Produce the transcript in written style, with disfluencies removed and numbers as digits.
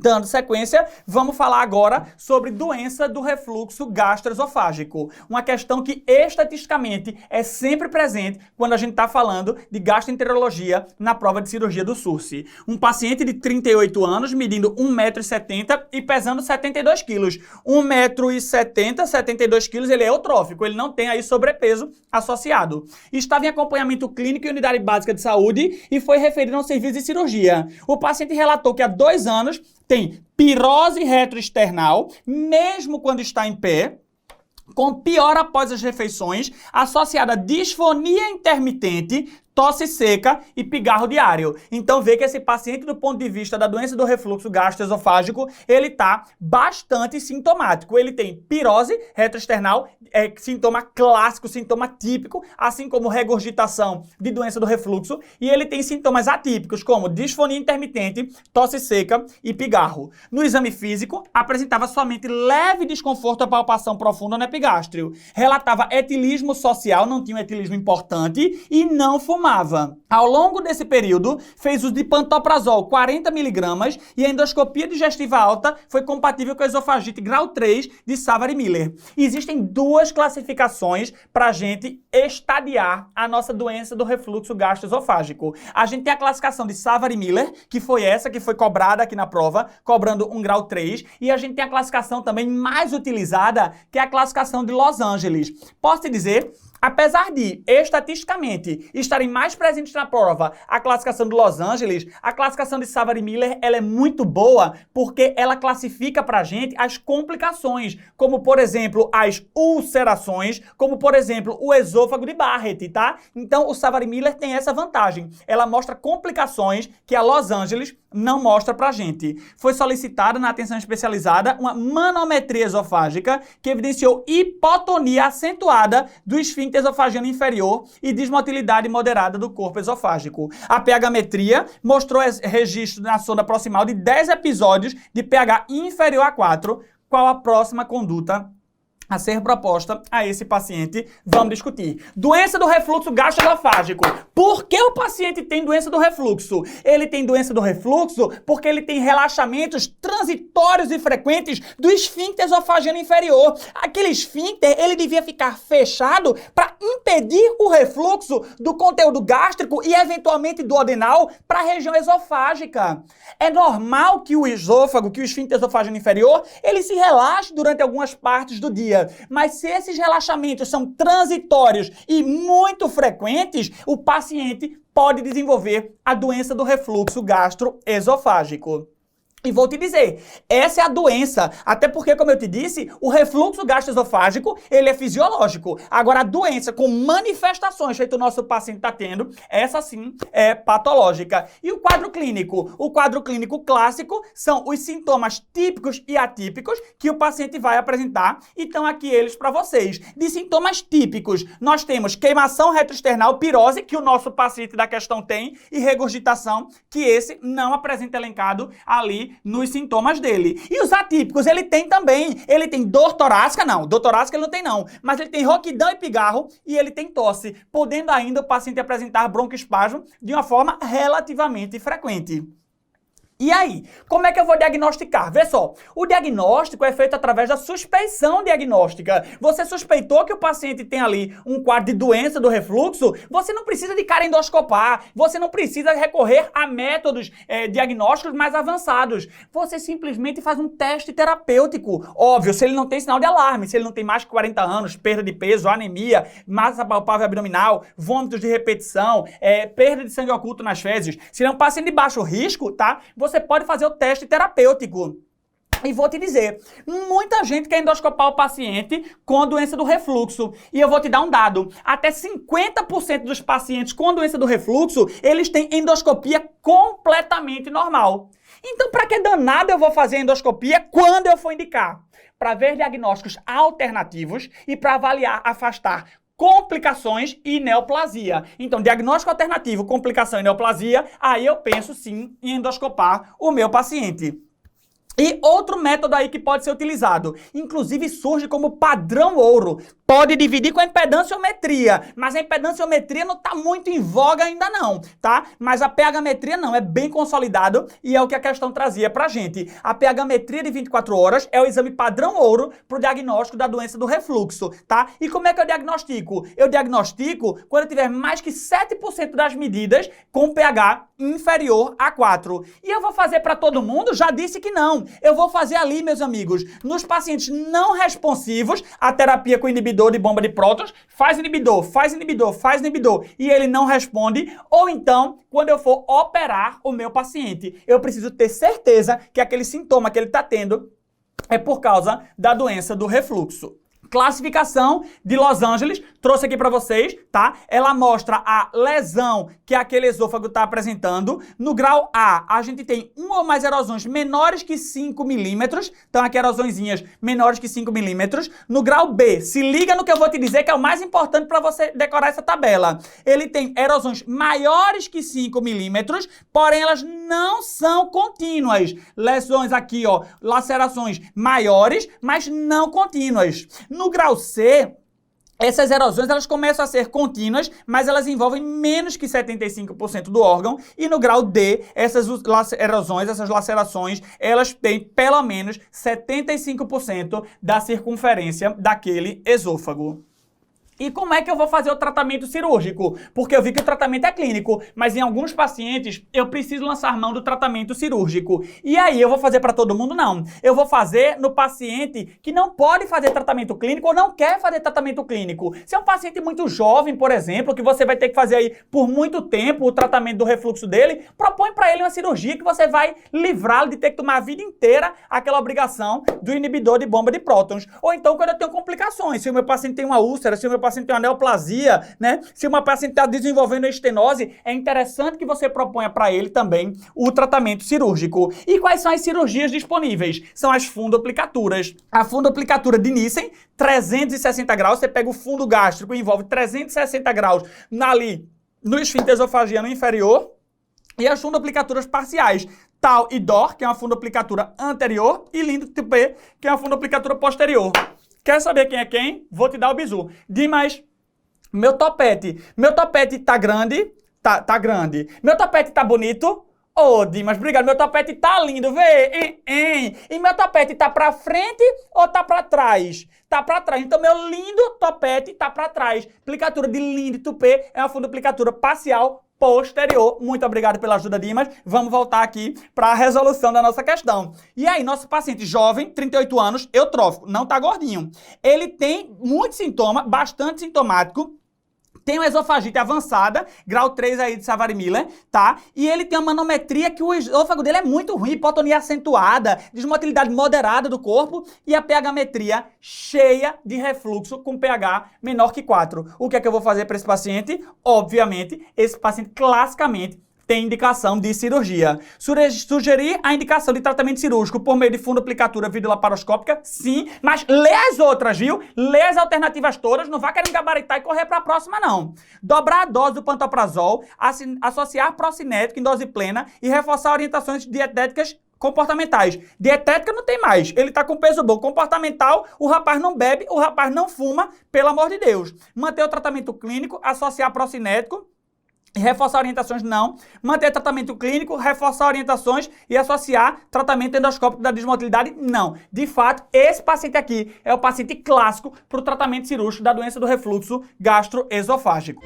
Dando sequência, vamos falar agora sobre doença do refluxo gastroesofágico. Uma questão que estatisticamente é sempre presente quando a gente está falando de gastroenterologia na prova de cirurgia do SURSI. Um paciente de 38 anos, medindo 1,70 m e pesando 72 kg. 1,70 m, 72 kg, ele é eutrófico, ele não tem aí sobrepeso associado. Estava em acompanhamento clínico em unidade básica de saúde e foi referido ao serviço de cirurgia. O paciente relatou que há 2 anos tem pirose retroesternal, mesmo quando está em pé, com piora após as refeições, associada a disfonia intermitente, tosse seca e pigarro diário. Então vê que esse paciente, do ponto de vista da doença do refluxo gastroesofágico, ele está bastante sintomático. Ele tem pirose retroesternal, sintoma clássico, sintoma típico, assim como regurgitação de doença do refluxo, e ele tem sintomas atípicos, como disfonia intermitente, tosse seca e pigarro. No exame físico, apresentava somente leve desconforto à palpação profunda no epigástrio. Relatava etilismo social, não tinha um etilismo importante, e não fumava. Ao longo desse período, fez uso de pantoprazol 40 mg e a endoscopia digestiva alta foi compatível com a esofagite grau 3 de Savary-Miller. Existem 2 classificações para a gente estadiar a nossa doença do refluxo gastroesofágico. A gente tem a classificação de Savary-Miller, que foi essa que foi cobrada aqui na prova, cobrando um grau 3, e a gente tem a classificação também mais utilizada, que é a classificação de Los Angeles. Posso te dizer, apesar de, estatisticamente, estarem mais presentes na prova a classificação de Los Angeles, a classificação de Savary-Miller, ela é muito boa porque ela classifica pra gente as complicações, como, por exemplo, as ulcerações, como, por exemplo, o esôfago de Barrett, tá? Então, o Savary-Miller tem essa vantagem. Ela mostra complicações que a Los Angeles não mostra pra gente. Foi solicitada na atenção especializada uma manometria esofágica que evidenciou hipotonia acentuada do esfíncter esofagiano inferior e desmotilidade moderada do corpo esofágico. A pH-metria mostrou registro na sonda proximal de 10 episódios de pH inferior a 4. Qual a próxima conduta a ser proposta a esse paciente? Vamos discutir. Doença do refluxo gastroesofágico. Por que o paciente tem doença do refluxo? Ele tem doença do refluxo porque ele tem relaxamentos transitórios e frequentes do esfíncter esofagiano inferior. Aquele esfíncter, ele devia ficar fechado para impedir o refluxo do conteúdo gástrico e eventualmente do duodenal para a região esofágica. É normal que o esôfago, que o esfíncter esofagiano inferior, ele se relaxe durante algumas partes do dia. Mas se esses relaxamentos são transitórios e muito frequentes, o paciente pode desenvolver a doença do refluxo gastroesofágico. E vou te dizer, essa é a doença, até porque, como eu te disse, o refluxo gastroesofágico, ele é fisiológico. Agora, a doença com manifestações que o nosso paciente está tendo, essa sim é patológica. E o quadro clínico? O quadro clínico clássico são os sintomas típicos e atípicos que o paciente vai apresentar, e estão aqui eles para vocês. De sintomas típicos, nós temos queimação retroesternal, pirose, que o nosso paciente da questão tem, e regurgitação, que esse não apresenta elencado ali nos sintomas dele. E os atípicos, ele tem também. Ele tem dor torácica, não. Dor torácica ele não tem, não. Mas ele tem rouquidão e pigarro e ele tem tosse, podendo ainda o paciente apresentar broncoespasmo de uma forma relativamente frequente. E aí, como é que eu vou diagnosticar? Vê só, o diagnóstico é feito através da suspeição diagnóstica. Você suspeitou que o paciente tem ali um quadro de doença do refluxo, você não precisa de cara endoscopar, você não precisa recorrer a métodos diagnósticos mais avançados. Você simplesmente faz um teste terapêutico. Óbvio, se ele não tem sinal de alarme, se ele não tem mais de 40 anos, perda de peso, anemia, massa palpável abdominal, vômitos de repetição, perda de sangue oculto nas fezes. Se ele é um paciente de baixo risco, tá? Você pode fazer o teste terapêutico. E vou te dizer, muita gente quer endoscopar o paciente com a doença do refluxo. E eu vou te dar um dado. Até 50% dos pacientes com a doença do refluxo, eles têm endoscopia completamente normal. Então, para que danada eu vou fazer endoscopia quando eu for indicar? Para ver diagnósticos alternativos e para avaliar, afastar complicações e neoplasia. Então, diagnóstico alternativo, complicação e neoplasia, aí eu penso sim em endoscopar o meu paciente. E outro método aí que pode ser utilizado, inclusive surge como padrão ouro, pode dividir com a impedanciometria, mas a impedanciometria não está muito em voga ainda não, tá? Mas a pH-metria não, é bem consolidado e é o que a questão trazia pra gente. A pH-metria de 24 horas é o exame padrão ouro para o diagnóstico da doença do refluxo, tá? E como é que eu diagnostico? Eu diagnostico quando eu tiver mais que 7% das medidas com pH inferior a 4. E eu vou fazer para todo mundo? Já disse que não. Eu vou fazer ali, meus amigos, nos pacientes não responsivos à terapia com inibidor de bomba de prótons, faz inibidor, e ele não responde, ou então, quando eu for operar o meu paciente, eu preciso ter certeza que aquele sintoma que ele está tendo é por causa da doença do refluxo. Classificação de Los Angeles, trouxe aqui para vocês, tá? Ela mostra a lesão que aquele esôfago está apresentando. No grau A, a gente tem uma ou mais erosões menores que 5 milímetros. Então, aqui erosõezinhas menores que 5 milímetros. No grau B, se liga no que eu vou te dizer, que é o mais importante para você decorar essa tabela. Ele tem erosões maiores que 5 milímetros, porém elas não são contínuas. Lesões aqui, ó, lacerações maiores, mas não contínuas. No grau C, essas erosões elas começam a ser contínuas, mas elas envolvem menos que 75% do órgão. E no grau D, essas erosões, essas lacerações, elas têm pelo menos 75% da circunferência daquele esôfago. E como é que eu vou fazer o tratamento cirúrgico? Porque eu vi que o tratamento é clínico, mas em alguns pacientes eu preciso lançar mão do tratamento cirúrgico. E aí eu vou fazer para todo mundo? Não. Eu vou fazer no paciente que não pode fazer tratamento clínico ou não quer fazer tratamento clínico. Se é um paciente muito jovem, por exemplo, que você vai ter que fazer aí por muito tempo o tratamento do refluxo dele, propõe para ele uma cirurgia que você vai livrá-lo de ter que tomar a vida inteira aquela obrigação do inibidor de bomba de prótons. Ou então quando eu tenho complicações, se o meu paciente tem uma úlcera, se o meu paciente tem uma neoplasia, né? Se uma paciente está desenvolvendo estenose, é interessante que você proponha para ele também o tratamento cirúrgico. E quais são as cirurgias disponíveis? São as fundoaplicaturas. A fundoaplicatura de Nissen, 360 graus, você pega o fundo gástrico e envolve 360 graus ali no esfíncter esofagiano inferior, e as fundoaplicaturas parciais, TAL e DOR, que é uma fundoaplicatura anterior, e LINDO-TP, que é uma fundoaplicatura posterior. Quer saber quem é quem? Vou te dar o bizu. Dimas, meu topete tá grande? Tá grande. Meu topete tá bonito? Ô, Dimas, obrigado. Meu topete tá lindo, vê? E meu topete tá pra frente ou tá pra trás? Tá pra trás. Então, meu lindo topete tá pra trás. Aplicatura de LINDO-TP é uma fundoaplicatura parcial posterior. Muito obrigado pela ajuda, Dimas. Vamos voltar aqui para a resolução da nossa questão. E aí, nosso paciente jovem, 38 anos, eutrófico, não tá gordinho. Ele tem muito sintoma, bastante sintomático. Tem uma esofagite avançada, grau 3 aí de Savary-Miller, tá? E ele tem uma manometria que o esôfago dele é muito ruim, hipotonia acentuada, desmotilidade moderada do corpo e a pH-metria cheia de refluxo com pH menor que 4. O que é que eu vou fazer para esse paciente? Obviamente, esse paciente classicamente tem indicação de cirurgia. Sugerir a indicação de tratamento cirúrgico por meio de fundoaplicatura videolaparoscópica? Sim, mas lê as outras, viu? Lê as alternativas todas, não vá querendo gabaritar e correr para a próxima, não. Dobrar a dose do pantoprazol, associar procinético em dose plena e reforçar orientações dietéticas comportamentais. Dietética não tem mais, ele tá com peso bom. Comportamental, o rapaz não bebe, o rapaz não fuma, pelo amor de Deus. Manter o tratamento clínico, associar procinético, reforçar orientações, não. Manter tratamento clínico, reforçar orientações e associar tratamento endoscópico da desmotilidade, não. De fato, esse paciente aqui é o paciente clássico para o tratamento cirúrgico da doença do refluxo gastroesofágico.